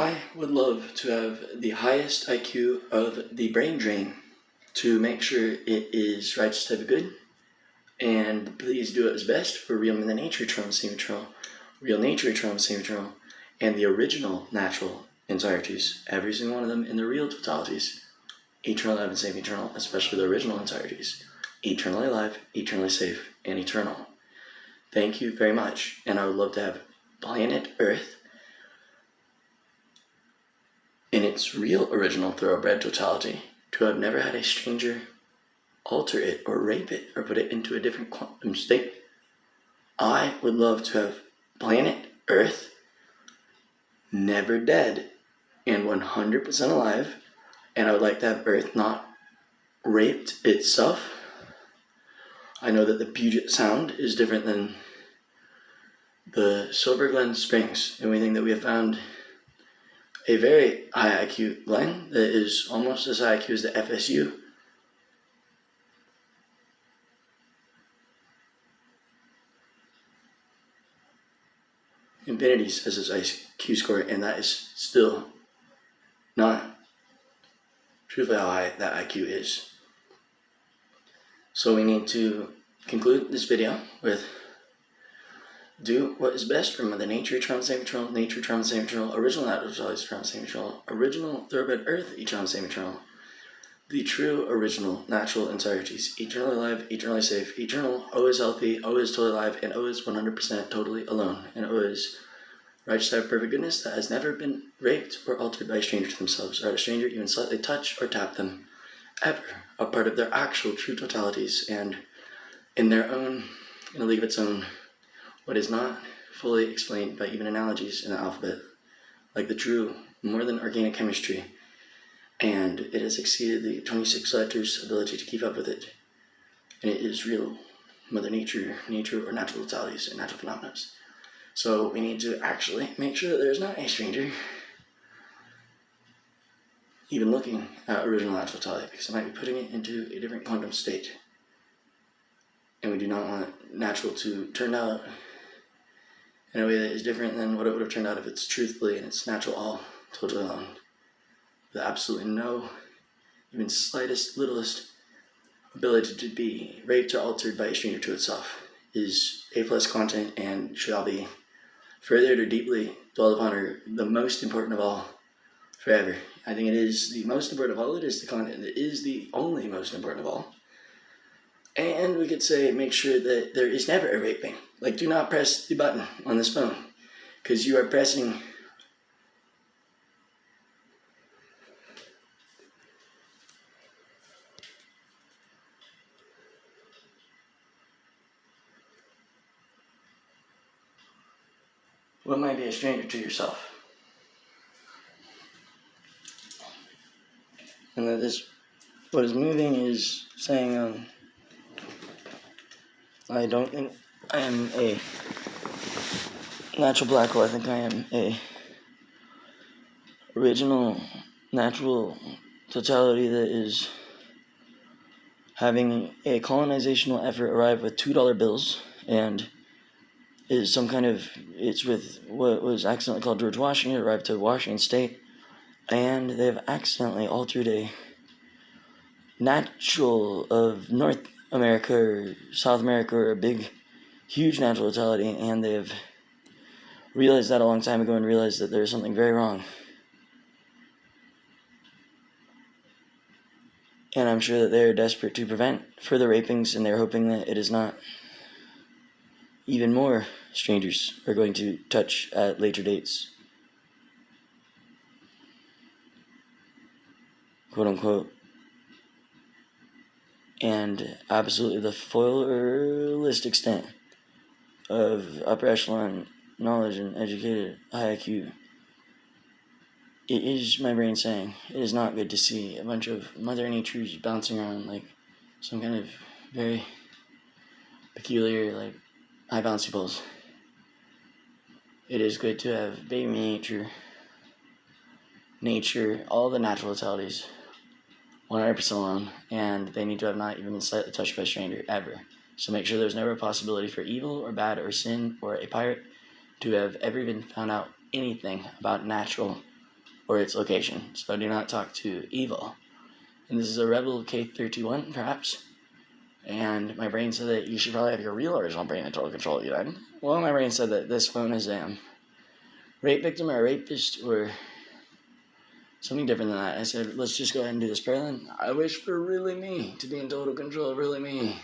I would love to have the highest IQ of the brain drain to make sure it is righteous type of good, and please do it as best for real Mother Nature, eternal, same eternal, real nature, eternal, same eternal, and the original natural entireties, every single one of them in the real totalities, eternal, and same eternal, especially the original entireties, eternally alive, eternally safe, and eternal. Thank you very much, and I would love to have planet Earth in its real original thoroughbred totality, to have never had a stranger alter it or rape it or put it into a different quantum state. I would love to have planet Earth never dead and 100% alive, and I would like to have Earth not raped itself. I know that the Puget Sound is different than the Silver Glen Springs, and we think that we have found a very high IQ Glen that is almost as high IQ as the FSU. Infinity says its IQ score, and that is still not truthfully how high that IQ is. So we need to conclude this video with do what is best for Mother Nature, eternal, same eternal, nature, eternal, same eternal, original natural totality, eternal, same eternal, original thoroughbred Earth, eternal, same eternal, the true original natural entireties, eternally alive, eternally safe, eternal, always healthy, always totally alive, and always 100% totally alone, and always righteous type of perfect goodness that has never been raped or altered by a stranger to themselves, or had a stranger even slightly touch or tap them, ever, a part of their actual true totalities, and in their own, in a league of its own, what is not fully explained by even analogies in the alphabet, like the true, more than organic chemistry, and it has exceeded the 26 letters' ability to keep up with it, and it is real Mother Nature, nature or natural totalities and natural phenomena. So we need to actually make sure that there's not a stranger even looking at original natural totality, because it might be putting it into a different quantum state, and we do not want natural to turn out in a way that is different than what it would have turned out if it's truthfully and it's natural all totally alone, with absolutely no even slightest littlest ability to be raped or altered by a stranger to itself, is A+ content and should all be furthered or deeply dwelled upon, or the most important of all forever. I think it is the most important of all. It is the content that is the only most important of all. And we could say, make sure that there is never a raping. Like, do not press the button on this phone, because you are pressing what might be a stranger to yourself. And that this, what is moving is saying, I don't think I am a natural black hole. I think I am a original natural totality that is having a colonizational effort arrive with $2 bills, and is some kind of, it's with what was accidentally called George Washington, arrived to Washington State, and they've accidentally altered a natural of North America or South America, or a big, huge natural totality, and they've realized that a long time ago and realized that there's something very wrong. And I'm sure that they're desperate to prevent further rapings, and they're hoping that it is not even more strangers are going to touch at later dates, quote unquote. And absolutely the fullest extent of upper echelon knowledge and educated high IQ. It is my brain saying it is not good to see a bunch of Mother Nature's bouncing around like some kind of very peculiar, like, high bouncy balls. It is good to have baby nature, all the natural totalities 100% alone, and they need to have not even been slightly touched by a stranger ever. So make sure there's never a possibility for evil or bad or sin or a pirate to have ever even found out anything about natural or its location, so do not talk to evil. And this is a Rebel K321, perhaps. And my brain said that you should probably have your real original brain in total control of you then. Well, my brain said that this phone is a rape victim or a rapist or something different than that. I said, let's just go ahead and do this prayer then. I wish for really me to be in total control of really me.